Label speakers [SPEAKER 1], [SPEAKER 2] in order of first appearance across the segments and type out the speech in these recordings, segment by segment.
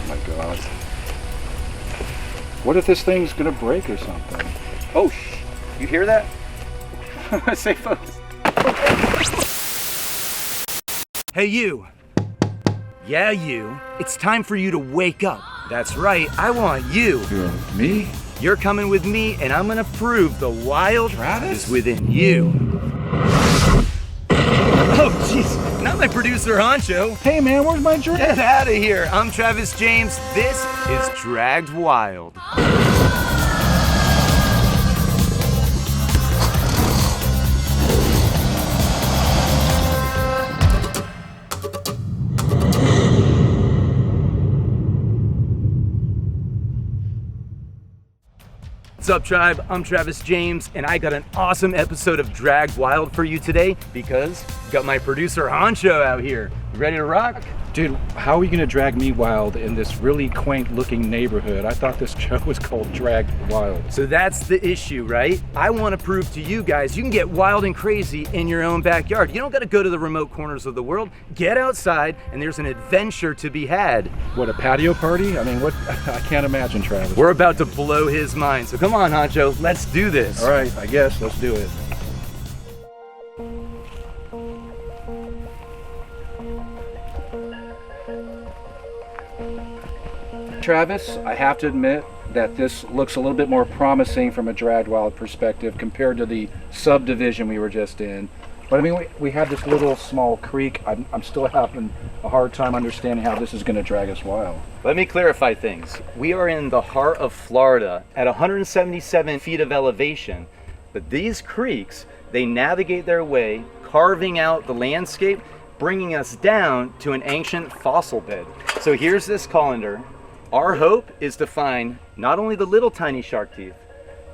[SPEAKER 1] my God. What if this thing's gonna break or something?
[SPEAKER 2] Oh, you hear that? Say folks. Hey you. Yeah, you. It's time for you to wake up. That's right, I want you.
[SPEAKER 1] Me?
[SPEAKER 2] You're coming with me, and I'm gonna prove the wild
[SPEAKER 1] Travis?
[SPEAKER 2] is within you. Oh, jeez, not my producer, Honcho.
[SPEAKER 1] Hey man, where's my drink?
[SPEAKER 2] Get out of here. I'm Travis James. This is Dragged Wild. What's up, tribe? I'm Travis James, and I got an awesome episode of Dragged Wild for you today because got my producer Honcho out here. You ready to rock?
[SPEAKER 1] Dude, how are you gonna drag me wild in this really quaint looking neighborhood? I thought this show was called Dragged Wild.
[SPEAKER 2] So that's the issue, right? I want to prove to you guys you can get wild and crazy in your own backyard. You don't got to go to the remote corners of the world. Get outside, and there's an adventure to be had.
[SPEAKER 1] What, a patio party? I mean, what? I can't imagine, Travis.
[SPEAKER 2] We're about to blow his mind. So come on, Honcho, let's do this.
[SPEAKER 1] All right, I guess, let's do it. Travis, I have to admit that this looks a little bit more promising from a Dragged Wild perspective compared to the subdivision we were just in. But I mean, we have this little small creek. I'm still having a hard time understanding how this is going to drag us wild.
[SPEAKER 2] Let me clarify things. We are in the heart of Florida at 177 feet of elevation, but these creeks, they navigate their way, carving out the landscape, bringing us down to an ancient fossil bed. So here's this colander. Our hope is to find not only the little tiny shark teeth,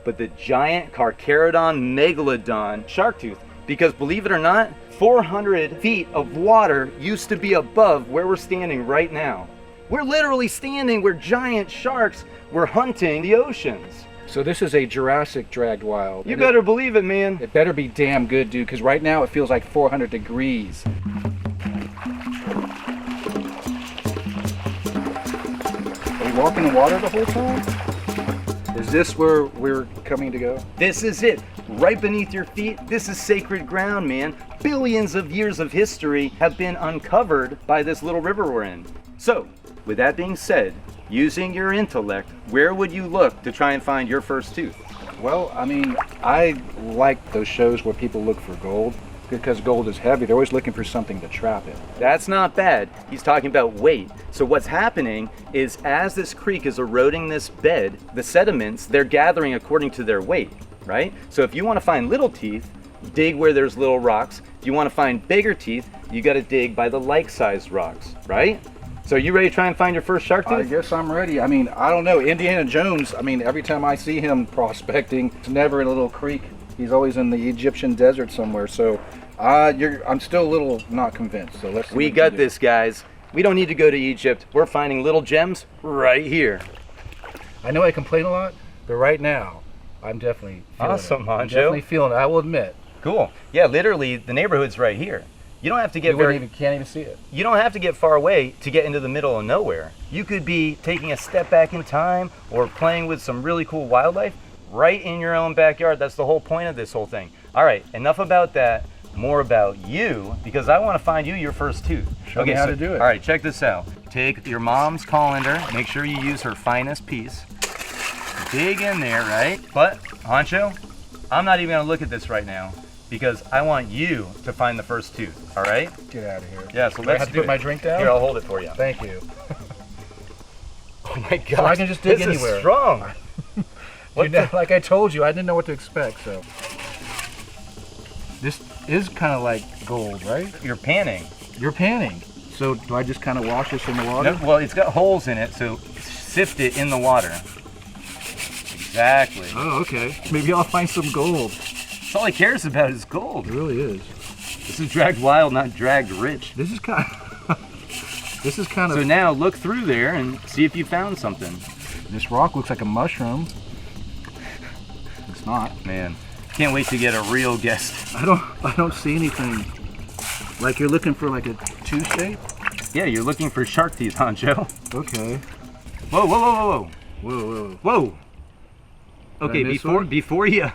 [SPEAKER 2] but the giant Carcharodon Megalodon shark tooth. Because believe it or not, 400 feet of water used to be above where we're standing right now. We're literally standing where giant sharks were hunting the oceans.
[SPEAKER 1] So this is a Jurassic Dragged Wild.
[SPEAKER 2] You better believe it, man.
[SPEAKER 1] It better be damn good, dude, because right now it feels like 400 degrees. Walking in water the whole time? Is this where we're coming to go?
[SPEAKER 2] This is it. Right beneath your feet, this is sacred ground, man. Billions of years of history have been uncovered by this little river we're in. So, with that being said, using your intellect, where would you look to try and find your first tooth?
[SPEAKER 1] Well, I mean, I like those shows where people look for gold. Because gold is heavy, they're always looking for something to trap it.
[SPEAKER 2] That's not bad. He's talking about weight. So what's happening is as this creek is eroding this bed, the sediments, they're gathering according to their weight, right? So if you want to find little teeth, dig where there's little rocks. If you want to find bigger teeth, you got to dig by the like-sized rocks, right? So are you ready to try and find your first shark tooth?
[SPEAKER 1] I guess I'm ready. I mean, I don't know. Indiana Jones, I mean, every time I see him prospecting, it's never in a little creek. He's always in the Egyptian desert somewhere, so I'm still a little not convinced. So let's.
[SPEAKER 2] We got this, guys. We don't need to go to Egypt. We're finding little gems right here.
[SPEAKER 1] I know I complain a lot, but right now, I'm definitely feeling
[SPEAKER 2] awesome,
[SPEAKER 1] it.
[SPEAKER 2] Honcho.
[SPEAKER 1] I'm definitely feeling it. I will admit.
[SPEAKER 2] Cool. Yeah, literally, the neighborhood's right here. You don't have to get
[SPEAKER 1] can't even see it.
[SPEAKER 2] You don't have to get far away to get into the middle of nowhere. You could be taking a step back in time or playing with some really cool wildlife right in your own backyard. That's the whole point of this whole thing. All right, enough about that. More about you, because I want to find you your first tooth.
[SPEAKER 1] Show me how to do it.
[SPEAKER 2] All right, check this out. Take your mom's colander. Make sure you use her finest piece. Dig in there, right? But, Honcho, I'm not even going to look at this right now because I want you to find the first tooth, all right?
[SPEAKER 1] Get out of here.
[SPEAKER 2] Yeah, so let's do it.
[SPEAKER 1] I have to put my drink down?
[SPEAKER 2] Here, I'll hold it for you.
[SPEAKER 1] Thank you.
[SPEAKER 2] Oh my God.
[SPEAKER 1] So I can just dig
[SPEAKER 2] this
[SPEAKER 1] anywhere.
[SPEAKER 2] Is strong.
[SPEAKER 1] Like I told you, I didn't know what to expect, so. This is kind of like gold, right?
[SPEAKER 2] You're panning.
[SPEAKER 1] You're panning. So do I just kind of wash this in the water?
[SPEAKER 2] No, well, it's got holes in it, so sift it in the water. Exactly.
[SPEAKER 1] Oh, okay. Maybe I'll find some gold.
[SPEAKER 2] That's all he cares about is gold.
[SPEAKER 1] It really is.
[SPEAKER 2] This is dragged wild, not dragged rich.
[SPEAKER 1] This is kind of...
[SPEAKER 2] So now look through there and see if you found something.
[SPEAKER 1] This rock looks like a mushroom. It's not.
[SPEAKER 2] Man, can't wait to get a real guest.
[SPEAKER 1] I don't see anything. Like you're looking for like a tooth shape?
[SPEAKER 2] Yeah, you're looking for shark teeth, Honcho.
[SPEAKER 1] Okay.
[SPEAKER 2] Whoa, whoa, whoa, whoa,
[SPEAKER 1] Whoa, whoa.
[SPEAKER 2] whoa. Okay,
[SPEAKER 1] miss
[SPEAKER 2] before
[SPEAKER 1] one?
[SPEAKER 2] before you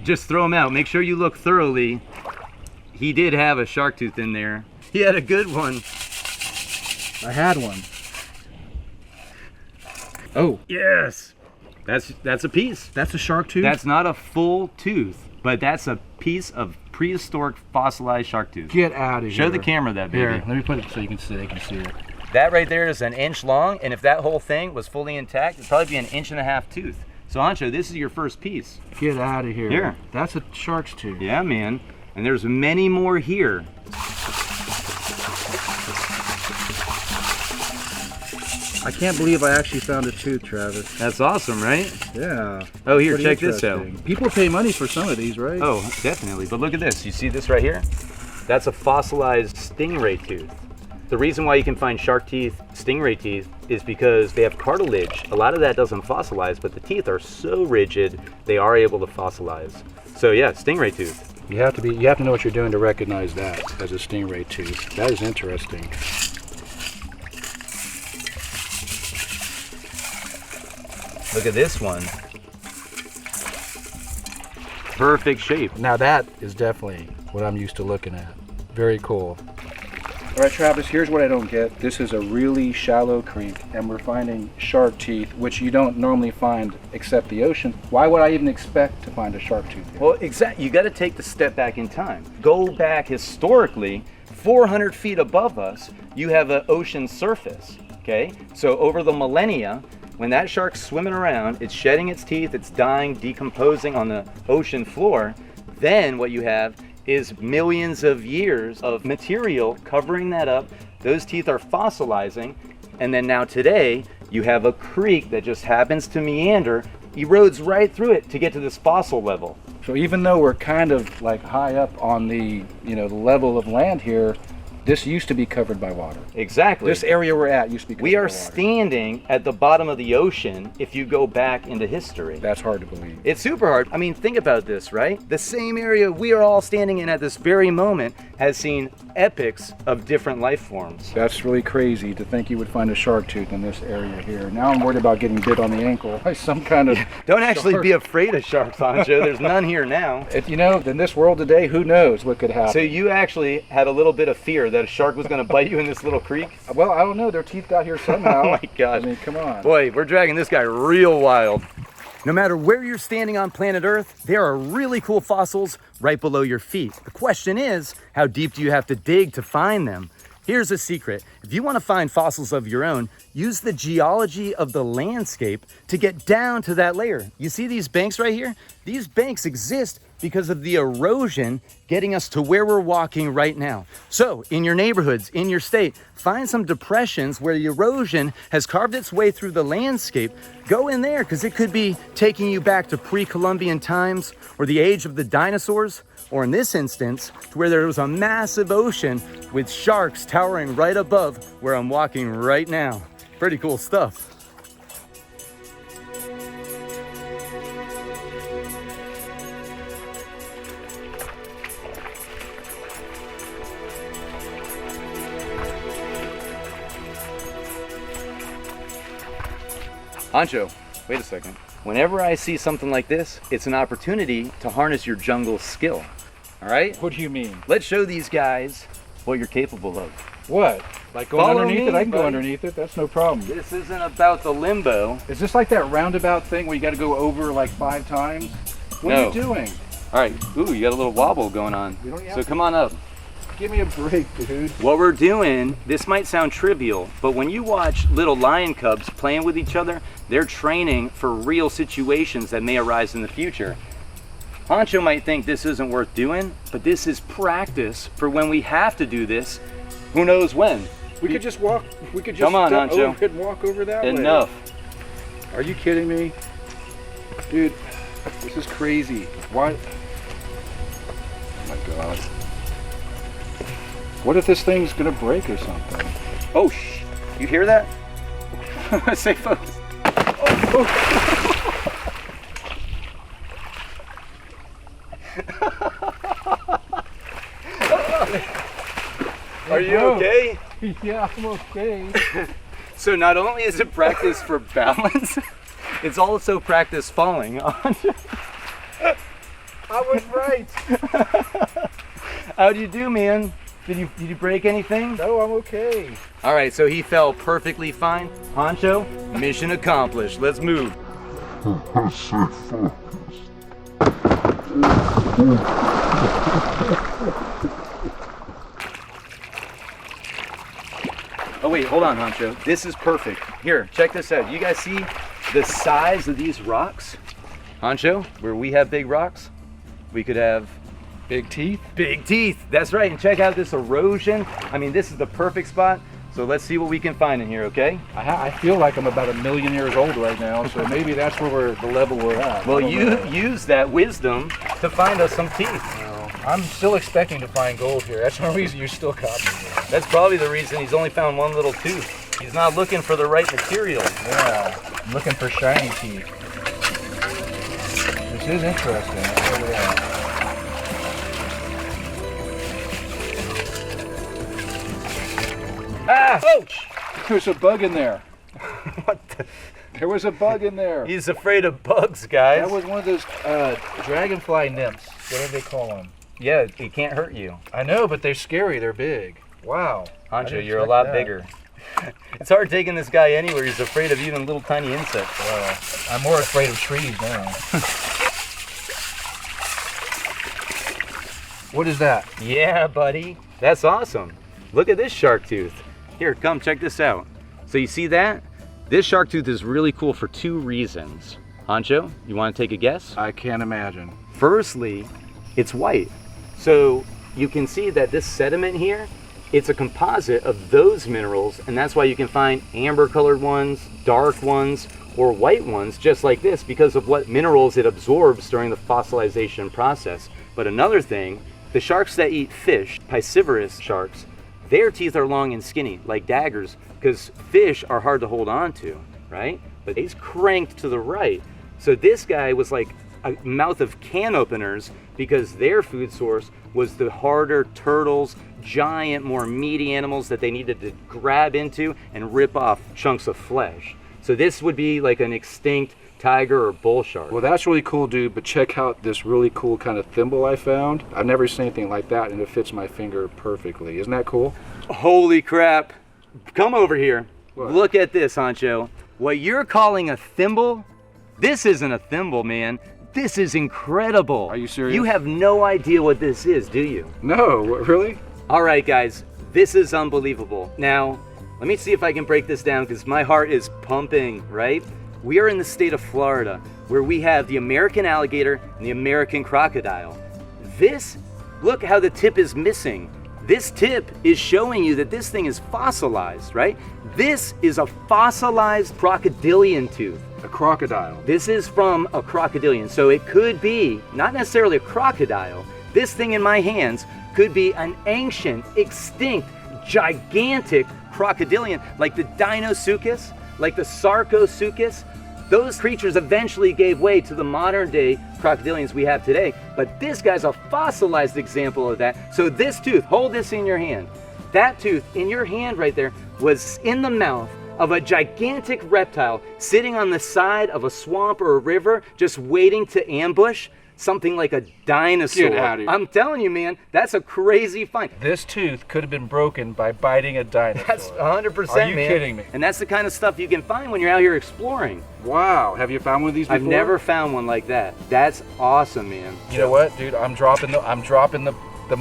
[SPEAKER 2] just throw him out, make sure you look thoroughly. He did have a shark tooth in there. He had a good one.
[SPEAKER 1] I had one. Oh,
[SPEAKER 2] Yes. That's a piece.
[SPEAKER 1] that's a shark tooth?
[SPEAKER 2] That's not a full tooth, but that's a piece of prehistoric fossilized shark tooth.
[SPEAKER 1] Get out of here.
[SPEAKER 2] Show the camera that, baby.
[SPEAKER 1] Here, let me put it so you can see. They can see it.
[SPEAKER 2] That right there is an inch long, and if that whole thing was fully intact, it'd probably be an 1.5 inch tooth. So Honcho, this is your first piece.
[SPEAKER 1] Get out of here.
[SPEAKER 2] Here.
[SPEAKER 1] That's a shark's tooth.
[SPEAKER 2] Yeah, man. And there's many more here.
[SPEAKER 1] I can't believe I actually found a tooth, Travis.
[SPEAKER 2] That's awesome, right?
[SPEAKER 1] Yeah.
[SPEAKER 2] Oh, here,
[SPEAKER 1] Pretty
[SPEAKER 2] check this out.
[SPEAKER 1] interesting. People pay money for some of these, right?
[SPEAKER 2] Oh, definitely. But look at this. You see this right here? That's a fossilized stingray tooth. The reason why you can find shark teeth, stingray teeth, is because they have cartilage. A lot of that doesn't fossilize, but the teeth are so rigid, they are able to fossilize. So yeah, stingray tooth.
[SPEAKER 1] You have to know what you're doing to recognize that as a stingray tooth. That is interesting.
[SPEAKER 2] Look at this one. Perfect shape.
[SPEAKER 1] Now that is definitely what I'm used to looking at. Very cool. All right, Travis, here's what I don't get. This is a really shallow creek, and we're finding shark teeth, which you don't normally find except the ocean. Why would I even expect to find a shark tooth here?
[SPEAKER 2] Well, exactly. You got to take the step back in time. Go back historically, 400 feet above us, you have an ocean surface. Okay, so over the millennia, when that shark's swimming around, it's shedding its teeth, it's dying, decomposing on the ocean floor. Then what you have is millions of years of material covering that up. Those teeth are fossilizing, and then now today you have a creek that just happens to meander, erodes right through it to get to this fossil level.
[SPEAKER 1] So even though we're kind of like high up on the, the level of land here, this used to be covered by water.
[SPEAKER 2] Exactly.
[SPEAKER 1] This area we're at used to be covered
[SPEAKER 2] We are
[SPEAKER 1] by water.
[SPEAKER 2] standing at the bottom of the ocean if you go back into history.
[SPEAKER 1] That's hard to believe.
[SPEAKER 2] It's super hard. I mean, think about this, right? The same area we are all standing in at this very moment has seen epochs of different life forms.
[SPEAKER 1] That's really crazy to think you would find a shark tooth in this area here. Now I'm worried about getting bit on the ankle by some kind of...
[SPEAKER 2] Don't actually be afraid of sharks, Honcho. There's none here now.
[SPEAKER 1] In this world today, who knows what could happen?
[SPEAKER 2] So you actually had a little bit of fear that a shark was going to bite you in this little creek?
[SPEAKER 1] Well, I don't know. Their teeth got here somehow.
[SPEAKER 2] Oh my gosh.
[SPEAKER 1] I mean, come on.
[SPEAKER 2] Boy, we're dragging this guy real wild. No matter where you're standing on planet Earth, there are really cool fossils right below your feet. The question is, how deep do you have to dig to find them? Here's a secret. If you want to find fossils of your own, use the geology of the landscape to get down to that layer. You see these banks right here? These banks exist because of the erosion getting us to where we're walking right now. So in your neighborhoods, in your state, find some depressions where the erosion has carved its way through the landscape. Go in there because it could be taking you back to pre-Columbian times or the age of the dinosaurs, or in this instance, to where there was a massive ocean with sharks towering right above where I'm walking right now. Pretty cool stuff. Honcho, wait a second. Whenever I see something like this, it's an opportunity to harness your jungle skill. All right?
[SPEAKER 1] What do you mean?
[SPEAKER 2] Let's show these guys what you're capable of.
[SPEAKER 1] What? Like going
[SPEAKER 2] Follow
[SPEAKER 1] underneath
[SPEAKER 2] me,
[SPEAKER 1] it? I can go
[SPEAKER 2] buddy.
[SPEAKER 1] underneath it. That's no problem.
[SPEAKER 2] This isn't about the limbo.
[SPEAKER 1] Is this like that roundabout thing where you got to go over like 5 times? What
[SPEAKER 2] No.
[SPEAKER 1] are you doing?
[SPEAKER 2] All right. Ooh, you got a little wobble going on.
[SPEAKER 1] You don't have
[SPEAKER 2] So come on up.
[SPEAKER 1] Give me a break, dude.
[SPEAKER 2] What we're doing, this might sound trivial, but when you watch little lion cubs playing with each other, they're training for real situations that may arise in the future. Honcho might think this isn't worth doing, but this is practice for when we have to do this. Who knows when?
[SPEAKER 1] We could just walk. We could just
[SPEAKER 2] Come on,
[SPEAKER 1] step
[SPEAKER 2] Honcho.
[SPEAKER 1] over and walk over that way.
[SPEAKER 2] Enough.
[SPEAKER 1] Are you kidding me? Dude, this is crazy. Why? Oh my God. What if this thing's gonna break or something?
[SPEAKER 2] Oh, shh. You hear that? Say folks. Are you okay?
[SPEAKER 1] Yeah, I'm okay.
[SPEAKER 2] So not only is it practice for balance, it's also practice falling.
[SPEAKER 1] I was right.
[SPEAKER 2] How'd you do, man? Did you break anything?
[SPEAKER 1] No, I'm okay.
[SPEAKER 2] All right, so he fell perfectly fine. Honcho, mission accomplished. Let's move. Oh wait, hold on, Honcho. This is perfect. Here, check this out. You guys see the size of these rocks? Honcho, where we have big rocks, we could have
[SPEAKER 1] Big teeth?
[SPEAKER 2] big teeth. That's right. And check out this erosion. I mean, this is the perfect spot. So let's see what we can find in here, okay?
[SPEAKER 1] I feel like I'm about 1 million years old right now, so maybe that's where the level we're at.
[SPEAKER 2] Well, you use that wisdom to find us some teeth.
[SPEAKER 1] Well, I'm still expecting to find gold here. That's one reason you still caught me here.
[SPEAKER 2] That's probably the reason he's only found one little tooth. He's not looking for the right material.
[SPEAKER 1] Yeah, I'm looking for shiny teeth. This is interesting. I'll tell you that.
[SPEAKER 2] Ah!
[SPEAKER 1] Ouch! There's a bug in there.
[SPEAKER 2] What the?
[SPEAKER 1] There was a bug in there.
[SPEAKER 2] He's afraid of bugs, guys.
[SPEAKER 1] That was one of those dragonfly nymphs. What do they call them?
[SPEAKER 2] Yeah, it can't hurt you.
[SPEAKER 1] I know, but they're scary. They're big. Wow. I
[SPEAKER 2] Honcho,
[SPEAKER 1] didn't
[SPEAKER 2] you're a
[SPEAKER 1] expect
[SPEAKER 2] lot
[SPEAKER 1] that.
[SPEAKER 2] bigger. It's hard taking this guy anywhere. He's afraid of even little tiny insects.
[SPEAKER 1] Well, I'm more afraid of trees now. What is that?
[SPEAKER 2] Yeah, buddy. That's awesome. Look at this shark tooth. Here, come check this out. So you see that? This shark tooth is really cool for 2 reasons. Honcho, you want to take a guess?
[SPEAKER 1] I can't imagine.
[SPEAKER 2] Firstly, it's white. So you can see that this sediment here, it's a composite of those minerals, and that's why you can find amber colored ones, dark ones, or white ones just like this because of what minerals it absorbs during the fossilization process. But another thing, the sharks that eat fish, piscivorous sharks, their teeth are long and skinny, like daggers, because fish are hard to hold on to, right? But he's cranked to the right. So this guy was like a mouth of can openers because their food source was the harder turtles, giant, more meaty animals that they needed to grab into and rip off chunks of flesh. So this would be like an extinct tiger or bull shark.
[SPEAKER 1] Well, that's really cool, dude, but check out this really cool kind of thimble I found. I've never seen anything like that, and it fits my finger perfectly. Isn't that cool?
[SPEAKER 2] Holy crap. Come over here.
[SPEAKER 1] What?
[SPEAKER 2] Look at this, Honcho. What you're calling a thimble, this isn't a thimble, man. This is incredible.
[SPEAKER 1] Are you serious?
[SPEAKER 2] You have no idea what this is, do you?
[SPEAKER 1] No, really?
[SPEAKER 2] All right, guys, this is unbelievable. Now, let me see if I can break this down because my heart is pumping, right? We are in the state of Florida where we have the American alligator and the American crocodile. This, look how the tip is missing. This tip is showing you that this thing is fossilized, right? This is a fossilized crocodilian tooth.
[SPEAKER 1] A crocodile.
[SPEAKER 2] This is from a crocodilian, so it could be not necessarily a crocodile. This thing in my hands could be an ancient, extinct, gigantic crocodilian, like the Deinosuchus, like the Sarcosuchus. Those creatures eventually gave way to the modern day crocodilians we have today, but this guy's a fossilized example of that. So this tooth, hold this in your hand. That tooth in your hand right there was in the mouth of a gigantic reptile sitting on the side of a swamp or a river just waiting to ambush something like a dinosaur.
[SPEAKER 1] Get out of here.
[SPEAKER 2] I'm telling you, man, that's a crazy find.
[SPEAKER 1] This tooth could have been broken by biting a dinosaur.
[SPEAKER 2] That's 100%,
[SPEAKER 1] Are you
[SPEAKER 2] man.
[SPEAKER 1] kidding me?
[SPEAKER 2] And that's the kind of stuff you can find when you're out here exploring.
[SPEAKER 1] Wow. Have you found one of these before?
[SPEAKER 2] I've never found one like that. That's awesome, man.
[SPEAKER 1] You know what, dude? I'm dropping the mic.
[SPEAKER 2] The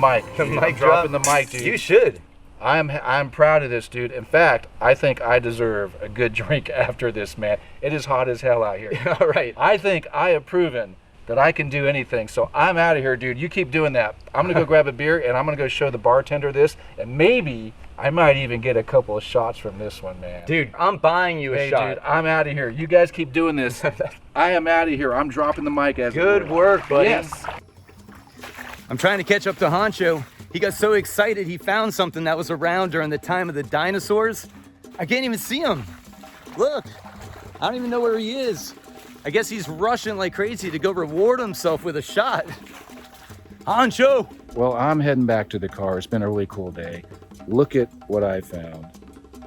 [SPEAKER 1] Dude.
[SPEAKER 2] mic
[SPEAKER 1] I'm dropping the mic, dude.
[SPEAKER 2] You should.
[SPEAKER 1] I'm proud of this, dude. In fact, I think I deserve a good drink after this, man. It is hot as hell out here.
[SPEAKER 2] All right.
[SPEAKER 1] I think I have proven that I can do anything. So I'm out of here, dude. You keep doing that. I'm gonna go grab a beer and I'm gonna go show the bartender this, and maybe I might even get a couple of shots from this one, man.
[SPEAKER 2] Dude, I'm buying you a
[SPEAKER 1] Hey,
[SPEAKER 2] shot.
[SPEAKER 1] dude, I'm out of here. You guys keep doing this. I am out of here. I'm dropping the mic as
[SPEAKER 2] Good work, buddy.
[SPEAKER 1] Yes.
[SPEAKER 2] I'm trying to catch up to Honcho. He got so excited he found something that was around during the time of the dinosaurs. I can't even see him. Look, I don't even know where he is. I guess he's rushing like crazy to go reward himself with a shot. Honcho!
[SPEAKER 1] Well, I'm heading back to the car. It's been a really cool day. Look at what I found.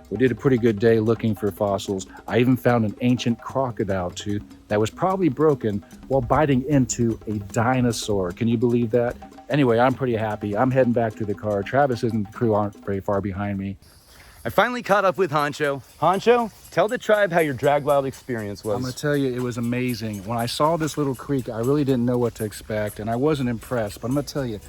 [SPEAKER 1] We did a pretty good day looking for fossils. I even found an ancient crocodile tooth that was probably broken while biting into a dinosaur. Can you believe that? Anyway, I'm pretty happy. I'm heading back to the car. Travis and the crew aren't very far behind me.
[SPEAKER 2] I finally caught up with Honcho. Honcho, tell the tribe how your drag wild experience was.
[SPEAKER 1] I'm gonna tell you, it was amazing. When I saw this little creek, I really didn't know what to expect, and I wasn't impressed. But I'm gonna tell you,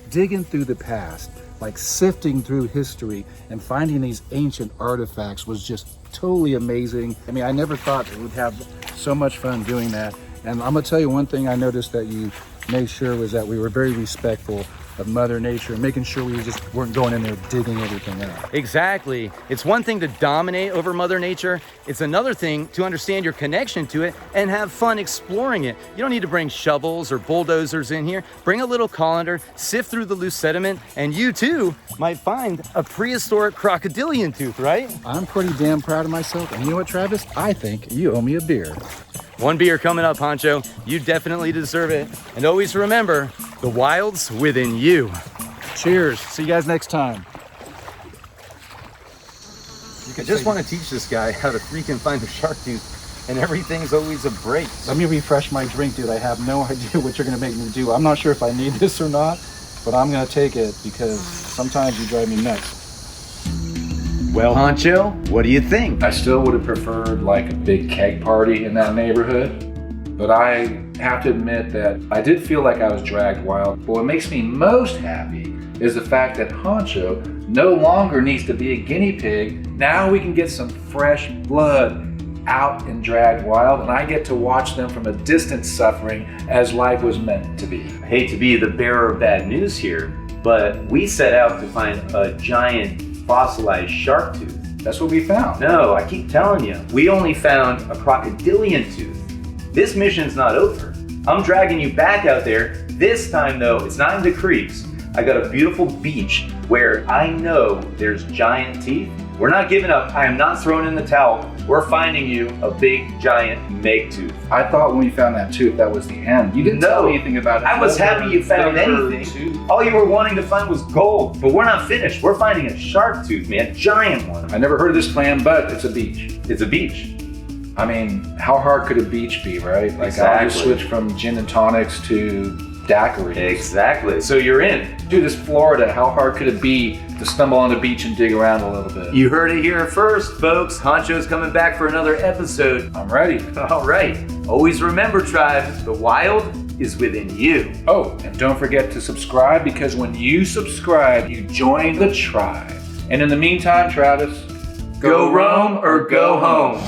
[SPEAKER 1] digging through the past, like sifting through history and finding these ancient artifacts was just totally amazing. I mean, I never thought we'd have so much fun doing that. And I'm gonna tell you one thing I noticed that you made sure was that we were very respectful of Mother Nature and making sure we just weren't going in there digging everything up.
[SPEAKER 2] Exactly. It's one thing to dominate over Mother Nature. It's another thing to understand your connection to it and have fun exploring it. You don't need to bring shovels or bulldozers in here. Bring a little colander, sift through the loose sediment, and you too might find a prehistoric crocodilian tooth, right?
[SPEAKER 1] I'm pretty damn proud of myself. And you know what, Travis? I think you owe me a beer.
[SPEAKER 2] One beer coming up, Honcho. You definitely deserve it. And always remember, the wild's within you.
[SPEAKER 1] Cheers. See you guys next time.
[SPEAKER 2] I just want to teach this guy how to freaking find a shark tooth, and everything's always a break.
[SPEAKER 1] Let me refresh my drink, dude. I have no idea what you're gonna make me do. I'm not sure if I need this or not, but I'm gonna take it because sometimes you drive me nuts.
[SPEAKER 2] Well, Honcho, what do you think?
[SPEAKER 1] I still would have preferred like a big keg party in that neighborhood, but I have to admit that I did feel like I was dragged wild. But what makes me most happy is the fact that Honcho no longer needs to be a guinea pig. Now we can get some fresh blood out and dragged wild, and I get to watch them from a distance suffering as life was meant to be.
[SPEAKER 2] I hate to be the bearer of bad news here, but we set out to find a giant fossilized shark tooth.
[SPEAKER 1] That's what we found.
[SPEAKER 2] No, I keep telling you, we only found a crocodilian tooth. This mission's not over. I'm dragging you back out there. This time though, it's not in the creeks. I got a beautiful beach where I know there's giant teeth. We're not giving up. I am not throwing in the towel. We're finding you a big giant meg tooth.
[SPEAKER 1] I thought when we found that tooth, that was the end. You didn't tell me anything about it.
[SPEAKER 2] I was happy you found anything. All you were wanting to find was gold, but we're not finished. We're finding a shark tooth, man, a giant one.
[SPEAKER 1] I never heard of this plan, but it's a beach.
[SPEAKER 2] It's a beach.
[SPEAKER 1] I mean, how hard could a beach be, right? Like
[SPEAKER 2] Exactly.
[SPEAKER 1] I'll just switch from gin and tonics to daiquiris.
[SPEAKER 2] Exactly. So you're in.
[SPEAKER 1] Dude, this Florida, how hard could it be to stumble on the beach and dig around a little bit?
[SPEAKER 2] You heard it here first, folks. Honcho's coming back for another episode.
[SPEAKER 1] I'm ready.
[SPEAKER 2] All right. Always remember, tribe, the wild is within you.
[SPEAKER 1] Oh, and don't forget to subscribe, because when you subscribe, you join the tribe. And in the meantime, Travis,
[SPEAKER 2] Go roam or go home.